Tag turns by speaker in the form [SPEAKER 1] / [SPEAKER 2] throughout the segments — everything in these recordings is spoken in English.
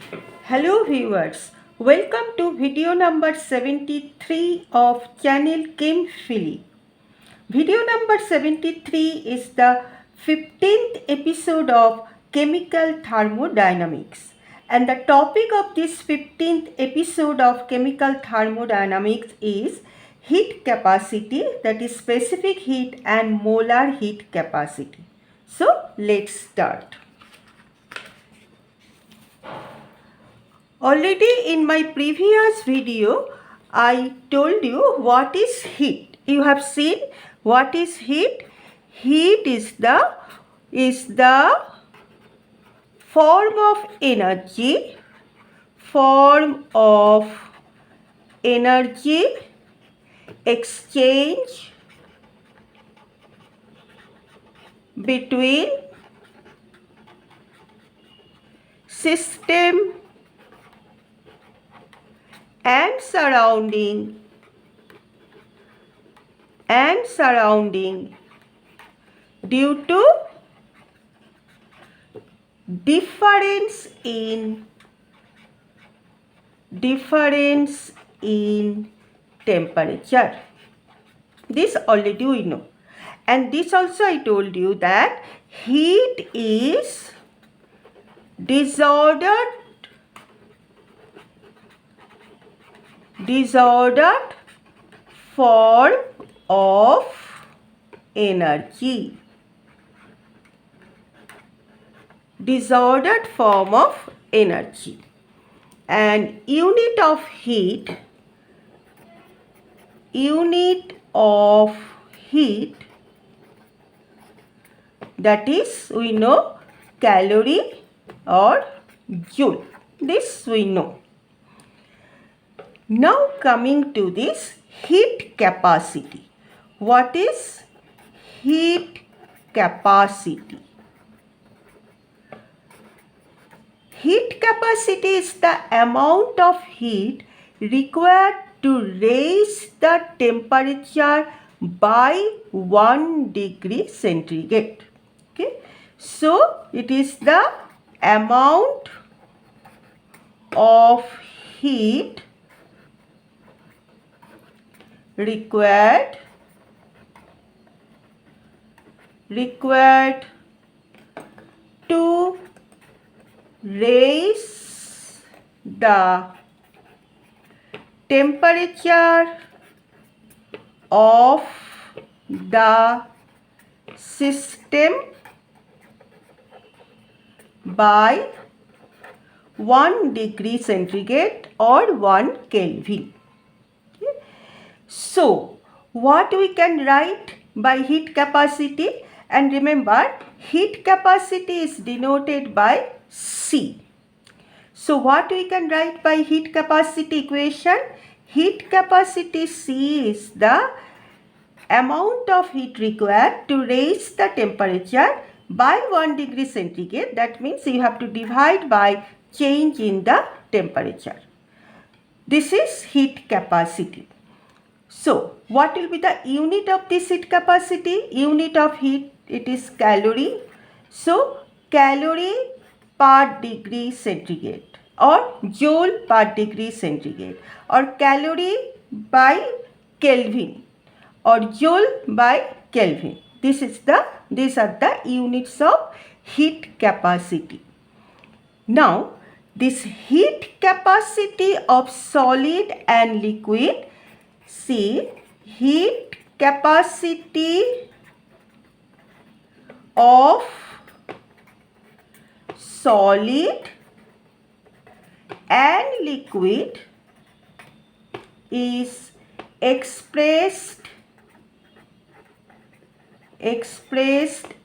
[SPEAKER 1] Hello viewers, welcome to video number 73 of channel Chemphilic. Video number 73 is the 15th episode of Chemical Thermodynamics, and the topic of this 15th episode of Chemical Thermodynamics is heat capacity, that is specific heat and molar heat capacity. So let's start. Already in my previous video, I told you what is heat. You have seen what is heat. Heat is the form of energy exchange between system and surrounding due to difference in temperature. This already we know, and this also I told you that heat is disordered form of energy. Disordered form of energy. And unit of heat that is we know calorie or joule. This we know. Now coming to this heat capacity. What is heat capacity? Heat capacity is the amount of heat required to raise the temperature by 1 degree centigrade. Okay. So it is the amount of heat required to raise the temperature of the system by 1 degree centigrade or 1 Kelvin. So, what we can write by heat capacity? And remember, heat capacity is denoted by C. So, what we can write by heat capacity equation? Heat capacity C is the amount of heat required to raise the temperature by 1 degree centigrade. That means you have to divide by change in the temperature. This is heat capacity. So, what will be the unit of this heat capacity? Unit of heat, it is calorie. So, calorie per degree centigrade or joule per degree centigrade or calorie by Kelvin or joule by Kelvin. These are the units of heat capacity. Now, this heat capacity of solid and liquid. See, heat capacity of solid and liquid is expressed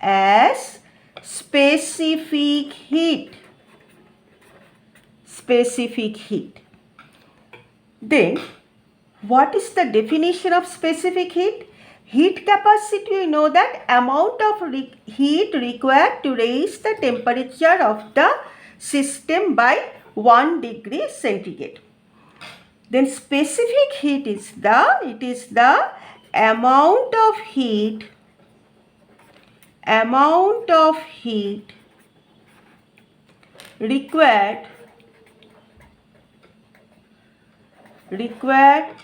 [SPEAKER 1] as specific heat. Then, what is the definition of specific heat? Heat capacity, we know that amount of heat required to raise the temperature of the system by 1 degree centigrade. Then specific heat is the amount of heat required required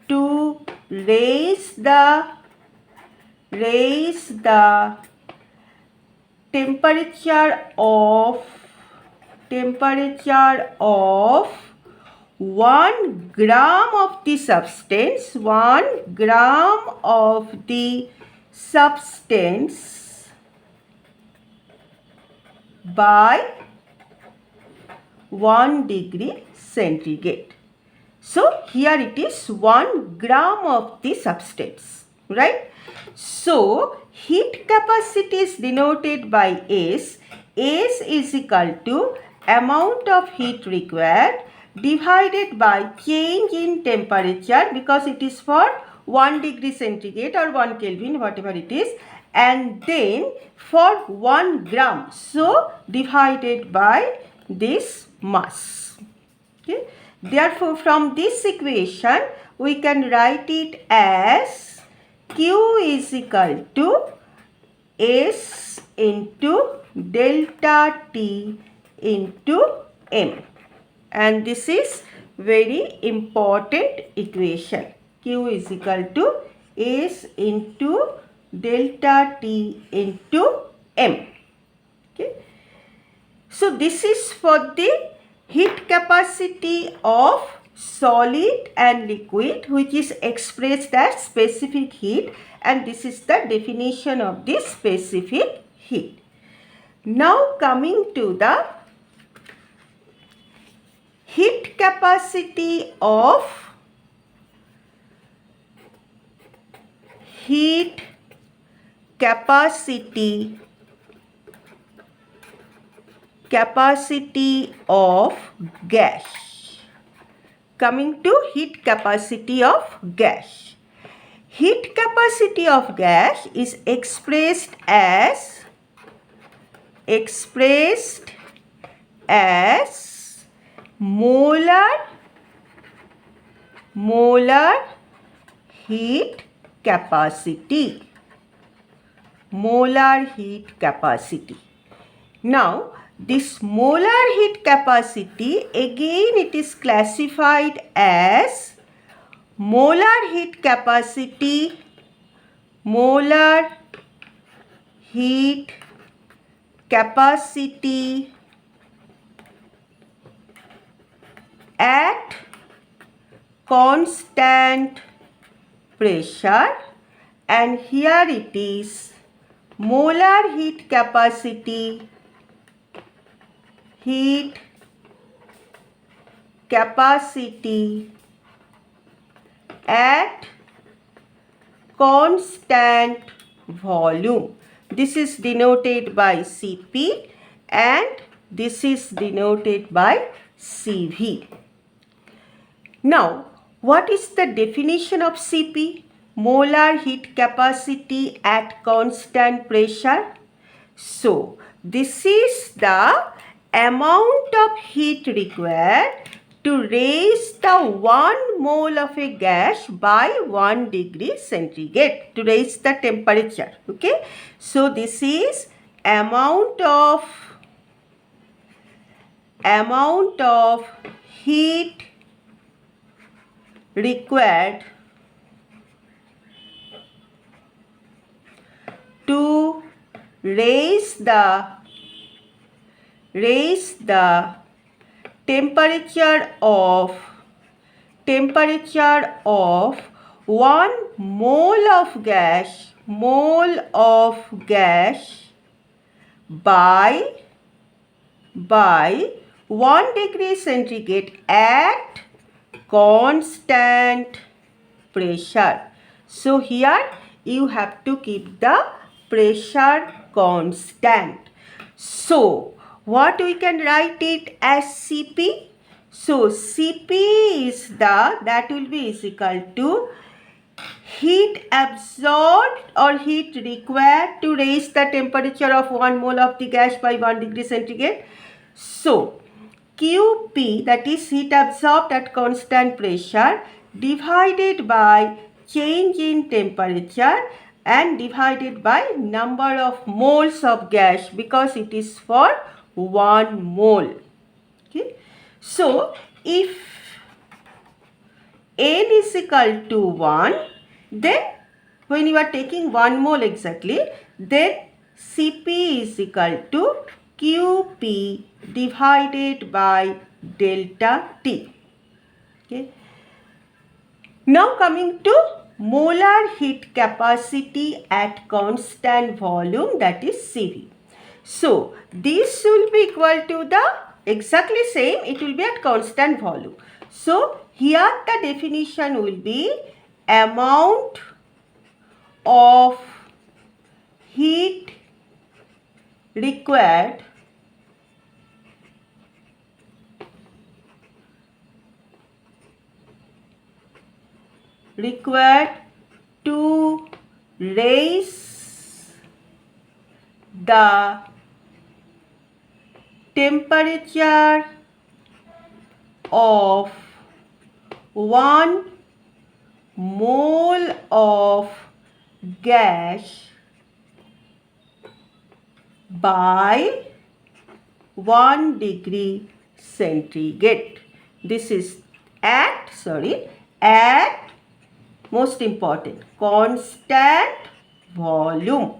[SPEAKER 1] to raise the temperature of 1 gram of the substance, 1 gram of the substance by 1 degree centigrade. So here it is 1 gram of the substance, right? So heat capacity is denoted by S. S is equal to amount of heat required divided by change in temperature, because it is for 1 degree centigrade or 1 Kelvin, whatever it is, and then for 1 gram, so divided by this mass. Okay. Therefore, from this equation, we can write it as Q is equal to S into delta T into M. And this is very important equation. Q is equal to S into delta T into M. Okay. So this is for the heat capacity of solid and liquid, which is expressed as specific heat, and this is the definition of this specific heat. Now coming to the heat capacity of gas. Coming to heat capacity of gas. Heat capacity of gas is expressed as molar heat capacity. Molar heat capacity. Now, this molar heat capacity, again it is classified as molar heat capacity at constant pressure, and here it is molar heat capacity at constant volume. This is denoted by Cp and this is denoted by Cv. Now, what is the definition of Cp? Molar heat capacity at constant pressure. So, this is the amount of heat required to raise the 1 mole of a gas by 1 degree centigrade, to raise the temperature. Okay. So, this is amount of heat required to raise the temperature of 1 mole of gas by 1 degree centigrade at constant pressure. So here you have to keep the pressure constant. So what we can write it as Cp? So Cp is that will be is equal to heat absorbed or heat required to raise the temperature of 1 mole of the gas by 1 degree centigrade. So Qp, that is heat absorbed at constant pressure, divided by change in temperature and divided by number of moles of gas, because it is for 1 mole. Okay. So if N is equal to 1, then when you are taking 1 mole exactly, then Cp is equal to Qp divided by delta T. Okay. Now coming to molar heat capacity at constant volume, that is Cv. So this will be equal to the exactly same, it will be at constant volume. So here the definition will be amount of heat required to raise the temperature of 1 mole of gas by 1 degree centigrade. This is at most important, constant volume.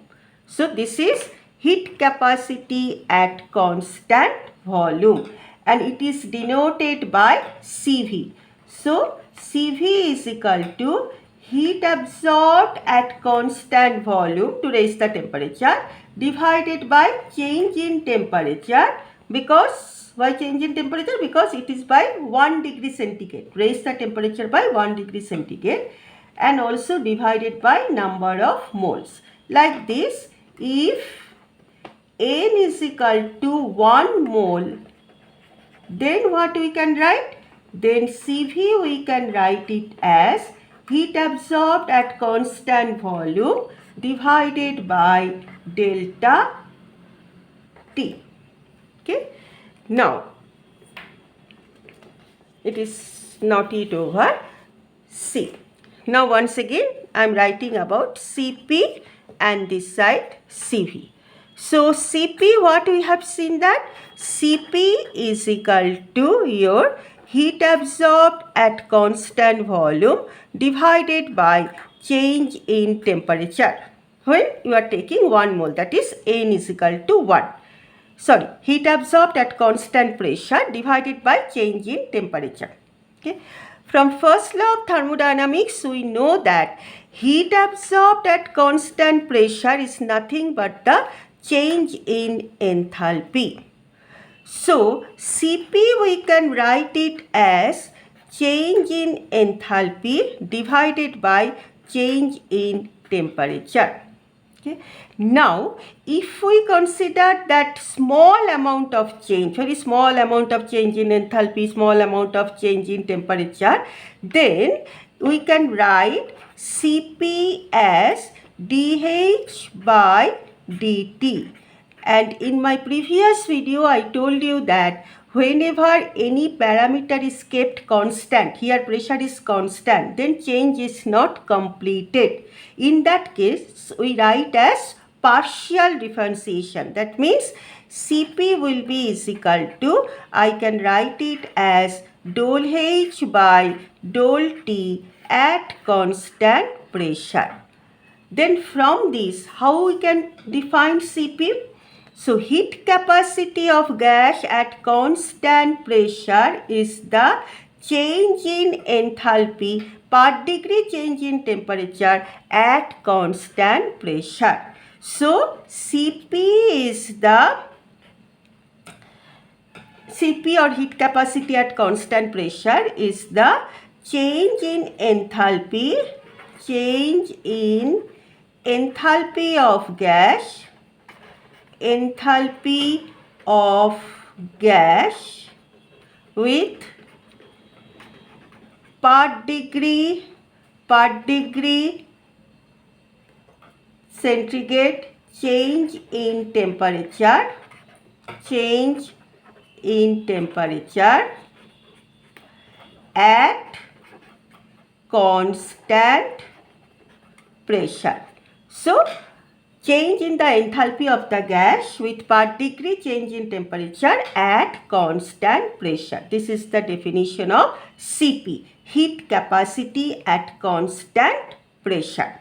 [SPEAKER 1] So this is heat capacity at constant volume and it is denoted by Cv. So Cv is equal to heat absorbed at constant volume to raise the temperature divided by change in temperature. Because why change in temperature? Because it is by 1 degree centigrade. Raise the temperature by 1 degree centigrade and also divided by number of moles. Like this, if N is equal to 1 mole, then what we can write? Then Cv we can write it as heat absorbed at constant volume divided by delta T. Okay. Now, it is not yet over. C. Now once again I am writing about Cp and this side Cv. So Cp, what we have seen that Cp is equal to your heat absorbed at constant volume divided by change in temperature. When you are taking 1 mole, that is N is equal to 1. Heat absorbed at constant pressure divided by change in temperature. Okay. From first law of thermodynamics, we know that heat absorbed at constant pressure is nothing but the change in enthalpy. So, Cp we can write it as change in enthalpy divided by change in temperature. Okay. Now, if we consider that small amount of change, very small amount of change in enthalpy, small amount of change in temperature, then we can write Cp as dH by dt. And in my previous video, I told you that whenever any parameter is kept constant, here pressure is constant, then change is not completed. In that case, we write as partial differentiation. That means Cp will be is equal to, I can write it as del H by del T at constant pressure. Then from this, how we can define Cp? So heat capacity of gas at constant pressure is the change in enthalpy per degree change in temperature at constant pressure. So Cp or heat capacity at constant pressure is the change in enthalpy of gas with per degree centigrade change in temperature at constant pressure. So change in the enthalpy of the gas with per degree change in temperature at constant pressure. This is the definition of Cp, heat capacity at constant pressure.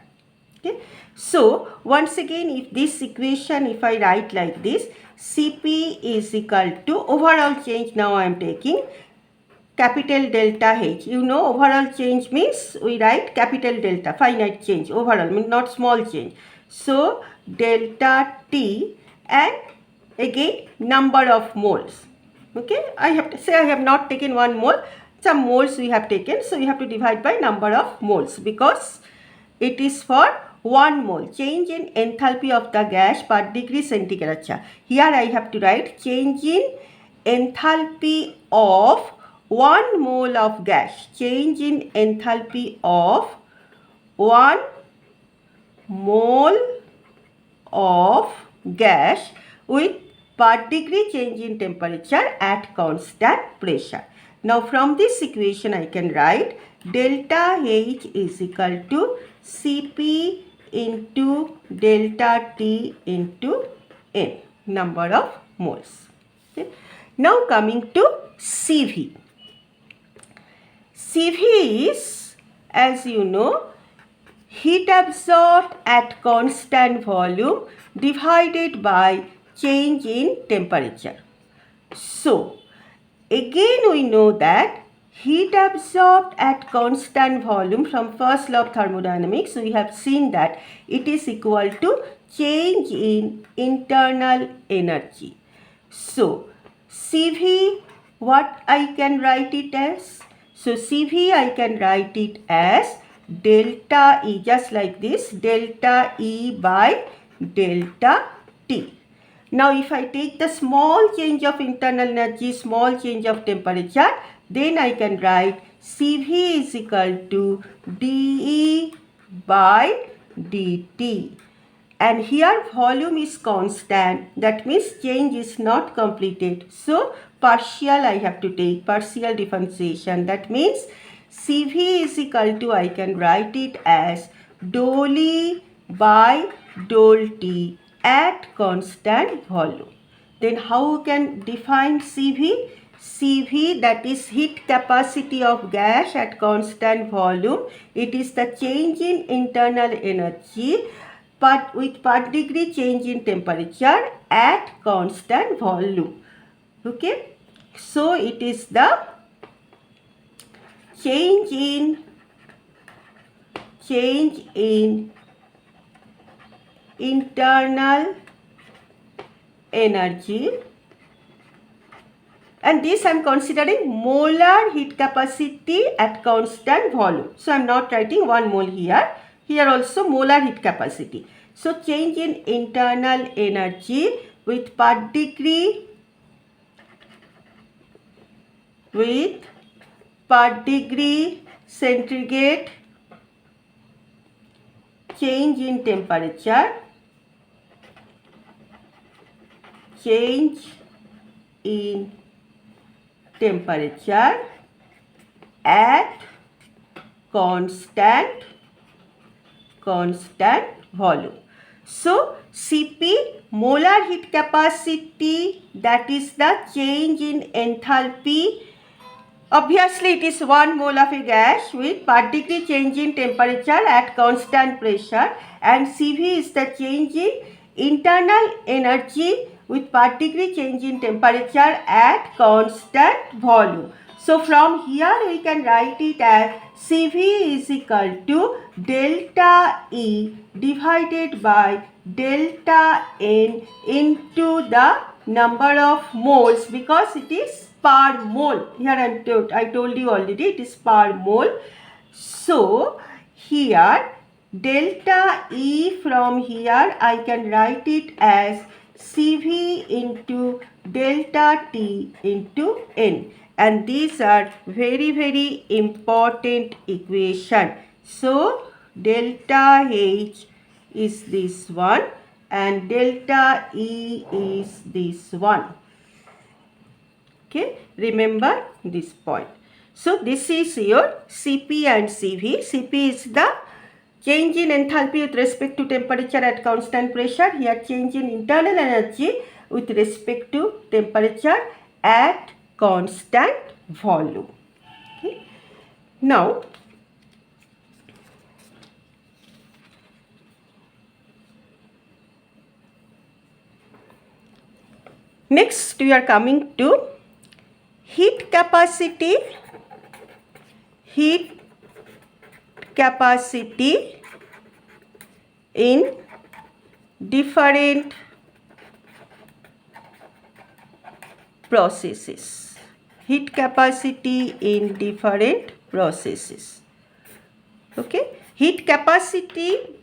[SPEAKER 1] Okay. So, once again, if this equation, if I write like this, Cp is equal to overall change, now I am taking capital delta H. You know, overall change means we write capital delta, finite change, overall means not small change. So, delta T and again number of moles. Okay, I have to say I have not taken 1 mole, some moles we have taken. So, you have to divide by number of moles because it is for 1 mole. Change in enthalpy of the gas per degree centigrade. Here I have to write change in enthalpy of 1 mole of gas. Change in enthalpy of 1 mole of gas with per degree change in temperature at constant pressure. Now from this equation I can write delta H is equal to Cp into delta T into N, number of moles. Okay. Now coming to Cv. Cv is, as you know, heat absorbed at constant volume divided by change in temperature. So, again we know that heat absorbed at constant volume from first law of thermodynamics, we have seen that it is equal to change in internal energy. So, Cv, what I can write it as? So, Cv I can write it as delta E, just like this, delta E by delta T. Now, if I take the small change of internal energy, small change of temperature, then I can write Cv is equal to dE by dt. And here volume is constant, that means change is not completed. So, partial I have to take, partial differentiation. That means Cv is equal to, I can write it as dou E by dou T at constant volume. Then how we can define Cv? Cv, that is heat capacity of gas at constant volume. It is the change in internal energy but with per degree change in temperature at constant volume. Okay. So, it is the change in internal energy, and this I am considering molar heat capacity at constant volume. So, I am not writing 1 mole here. Here also molar heat capacity. So, change in internal energy with per degree centigrade change in temperature, at constant volume. So, Cp, molar heat capacity, that is the change in enthalpy. Obviously, it is 1 mole of a gas with per degree change in temperature at constant pressure, and Cv is the change in internal energy with per degree change in temperature at constant volume. So, from here we can write it as Cv is equal to delta E divided by delta N into the number of moles, because it is per mole. Here I told you already it is per mole. So, here delta E, from here I can write it as Cv into delta T into N, and these are very important equation. So, delta H is this one and delta E is this one. Okay, remember this point. So, this is your Cp and Cv. Cp is the change in enthalpy with respect to temperature at constant pressure. Here change in internal energy with respect to temperature at constant volume. Okay. Now, next we are coming to heat capacity in different processes. Heat capacity in different processes. Okay. Heat capacity,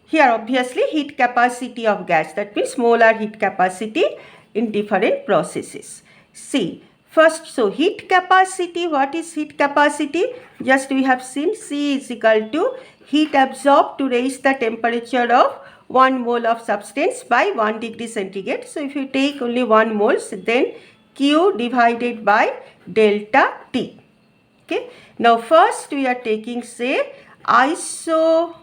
[SPEAKER 1] here obviously heat capacity of gas, that means molar heat capacity in different processes. See, first, so heat capacity, what is heat capacity? Just we have seen C is equal to heat absorbed to raise the temperature of 1 mole of substance by 1 degree centigrade. So if you take only 1 moles, then Q divided by delta T. Okay. Now first we are taking, say, isothermal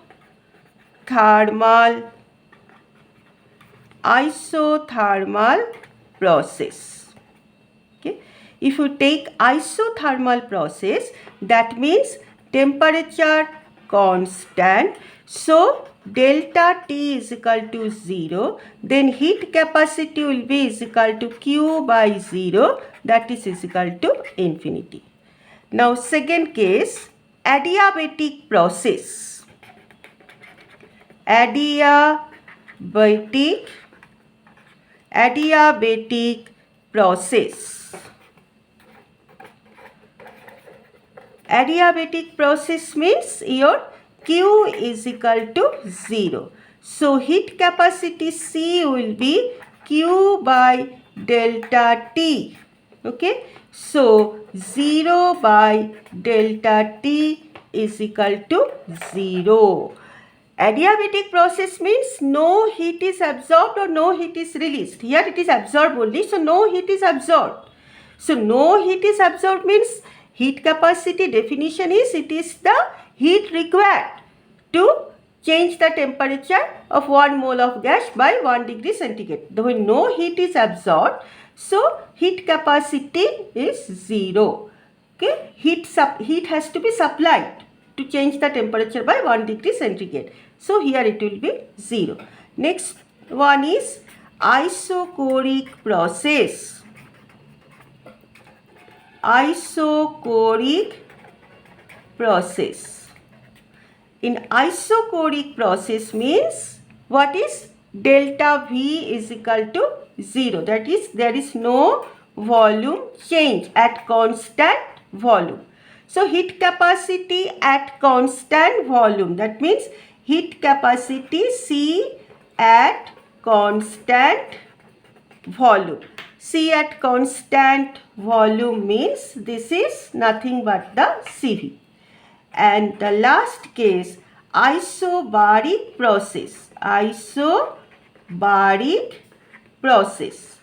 [SPEAKER 1] process. Okay. If you take isothermal process, that means temperature constant. So delta T is equal to 0. Then heat capacity will be is equal to Q by 0. That is equal to infinity. Now second case, adiabatic process. Adiabatic process. Adiabatic process means your Q is equal to 0. So heat capacity C will be Q by delta T. Okay. So 0 by delta T is equal to 0. Adiabatic process means no heat is absorbed or no heat is released. Here it is absorbed only, so no heat is absorbed. So no heat is absorbed means heat capacity definition is it is the heat required to change the temperature of 1 mole of gas by 1 degree centigrade. Though no heat is absorbed, so heat capacity is 0. Okay, heat has to be supplied to change the temperature by 1 degree centigrade. So here it will be 0. Next one is isochoric process. Isochoric process. In isochoric process means what is delta V is equal to 0. That is, there is no volume change at constant volume. So heat capacity at constant volume, that means heat capacity C at constant volume. C at constant volume means this is nothing but the CV. And the last case, isobaric process. Isobaric process.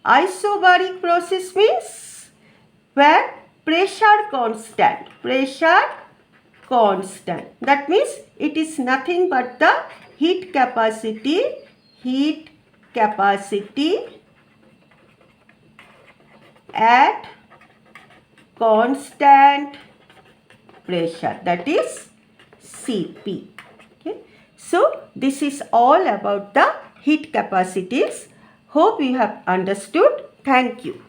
[SPEAKER 1] Isobaric process means where pressure constant. That means it is nothing but the heat capacity at constant pressure, that is Cp. Okay. So this is all about the heat capacities. Hope you have understood. Thank you.